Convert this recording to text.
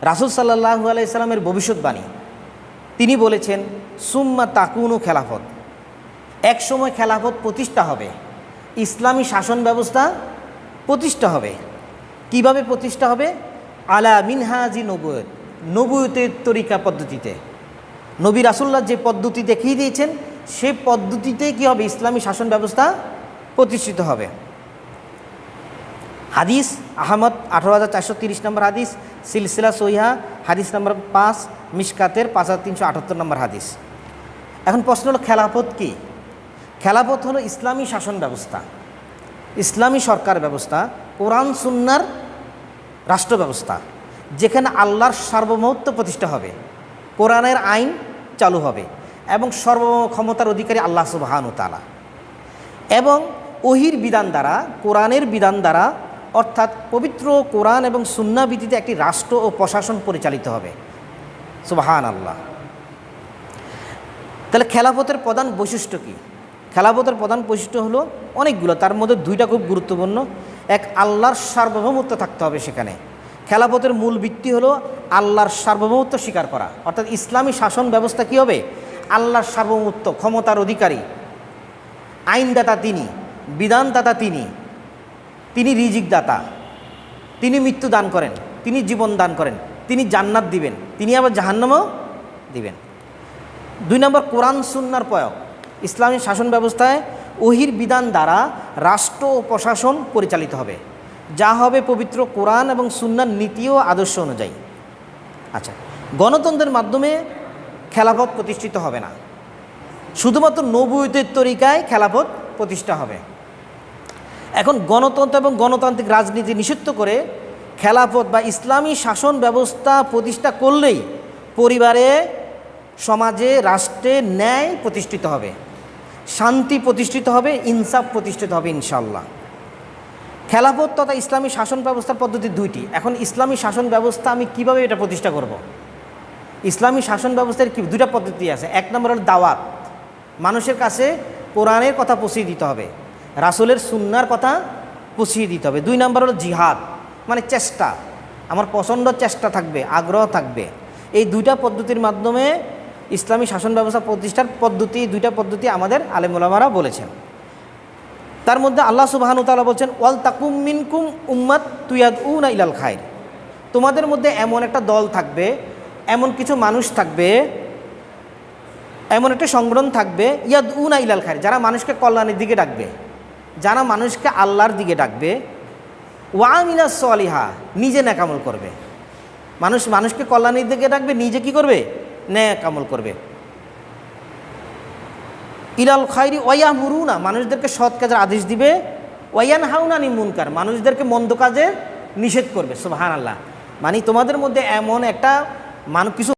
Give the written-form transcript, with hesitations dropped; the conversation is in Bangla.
রাসূল সাল্লাল্লাহু আলাইহি সাল্লামের ভবিষ্যৎবাণী, তিনি বলেছেন সুম্মা তাকুনু খেলাফত, এক সময় খেলাফত প্রতিষ্ঠা হবে, ইসলামী শাসন ব্যবস্থা প্রতিষ্ঠা হবে। কিভাবে প্রতিষ্ঠা হবে? আলা মিনহাজি নবুয়ত, নবুয়তের তরিকা পদ্ধতিতে। নবী রাসূলুল্লাহ যে পদ্ধতি দেখিয়ে দিয়েছেন সেই পদ্ধতিতে কি হবে? ইসলামী শাসন ব্যবস্থা প্রতিষ্ঠিত হবে। হাদিস আহমদ ১৮,৪৩০ নম্বর হাদিস, সিলসিলা সহিহা হাদিস নম্বর ৫, মিশকাতের ৫,৩৭৮ নম্বর হাদিস। এখন প্রশ্ন হলো খেলাফত কি? খেলাফত হলো ইসলামী শাসন ব্যবস্থা, ইসলামী সরকার ব্যবস্থা, কোরআন সুন্নাহর রাষ্ট্র ব্যবস্থা, যেখানে আল্লাহর সার্বভৌমত্ব প্রতিষ্ঠা হবে, কোরআনের আইন চালু হবে এবং সর্বভৌম ক্ষমতার অধিকারী আল্লাহ সুবহানাহু ওয়া তাআলা, এবং ওহির বিধান দ্বারা, কোরআনের বিধান দ্বারা, অর্থাৎ পবিত্র কোরআন এবং সুন্নাহ ভিত্তিতে একটি রাষ্ট্র ও প্রশাসন পরিচালিত হবে। সুবহানাল্লাহ। তাহলে খেলাফতের প্রধান বৈশিষ্ট্য কী? খেলাফতের প্রধান বৈশিষ্ট্য হলো অনেকগুলো, তার মধ্যে দুইটা খুব গুরুত্বপূর্ণ। এক, আল্লাহর সার্বভৌমত্ব থাকতে হবে সেখানে। খেলাফতের মূল ভিত্তি হলো আল্লাহর সার্বভৌমত্ব স্বীকার করা, অর্থাৎ ইসলামী শাসন ব্যবস্থা কী হবে? আল্লাহর সার্বভৌমত্ব, ক্ষমতার অধিকারী, আইনদাতা তিনি, বিধানদাতা তিনি, তিনি রিজিক দাতা, তিনি মৃত্যু দান করেন, তিনি জীবন দান করেন, তিনি জান্নাত দিবেন, তিনি আবার জাহান্নামও দিবেন। ২ নম্বর, কোরআন সুন্নাহর প্রয়োগ। ইসলামী শাসন ব্যবস্থায় ওহির বিধান দ্বারা রাষ্ট্র ও প্রশাসন পরিচালিত হবে, যা হবে পবিত্র কোরআন এবং সুন্নাহর নীতি ও আদর্শ অনুযায়ী। আচ্ছা, গণতন্ত্রের মাধ্যমে খেলাফত প্রতিষ্ঠিত হবে না, শুধুমাত্র নবুয়তের তরিকায় খেলাফত প্রতিষ্ঠা হবে। এখন গণতন্ত্র এবং গণতান্ত্রিক রাজনীতি নিষিদ্ধ করে খেলাফত বা ইসলামী শাসন ব্যবস্থা প্রতিষ্ঠা করলেই পরিবারে, সমাজে, রাষ্ট্রে ন্যায় প্রতিষ্ঠিত হবে, শান্তি প্রতিষ্ঠিত হবে, ইনসাফ প্রতিষ্ঠিত হবে ইনশাআল্লাহ। খেলাফত তথা ইসলামী শাসন ব্যবস্থার পদ্ধতি দুইটি। এখন ইসলামী শাসন ব্যবস্থা আমি কিভাবে এটা প্রতিষ্ঠা করব? ইসলামী শাসন ব্যবস্থার কি দুইটা পদ্ধতি আছে। এক নম্বর হল দাওয়াত, মানুষের কাছে কোরআনের কথা পৌঁছিয়ে দিতে হবে, রাসূলের সুন্নাহর কথা পৌঁছিয়ে দিতে হবে। ২ নম্বর হলো জিহাদ, মানে চেষ্টা, আমার প্রচণ্ড চেষ্টা থাকবে, আগ্রহ থাকবে। এই দুইটা পদ্ধতির মাধ্যমে ইসলামী শাসন ব্যবস্থা প্রতিষ্ঠার পদ্ধতি, দুইটা পদ্ধতি আমাদের আলেম ওলামারা বলেছেন। তার মধ্যে আল্লাহ সুবহানাহু ওয়া তাআলা বলছেন ওয়াল তাকুম মিনকুম উম্মাত তুয়াদউনা ইলাল খায়র, তোমাদের মধ্যে এমন একটা দল থাকবে, এমন কিছু মানুষ থাকবে, এমন একটা সংগঠন থাকবে, ইয়াদউনা ইলাল খায়র, যারা মানুষকে কল্যাণের দিকে ডাকবে, যারা মানুষকে আল্লাহর দিকে ডাকবে, ওয়া আমিলাস সলিহা, নিজে নেক আমল করবে। মানুষকে কল্যাণের দিকে ডাকবে, নিজে কি করবে? নেক আমল করবে। ইলাল খায়রি ওয়ায়ামুরুনা, মানুষদেরকে সৎ কাজের আদেশ দিবে, ওয়ায়ানহাউনা আনিল মুনকার, মানুষদেরকে মন্দ কাজে নিষেধ করবে। সুবহানাল্লাহ। মানে তোমাদের মধ্যে এমন একটা কিছু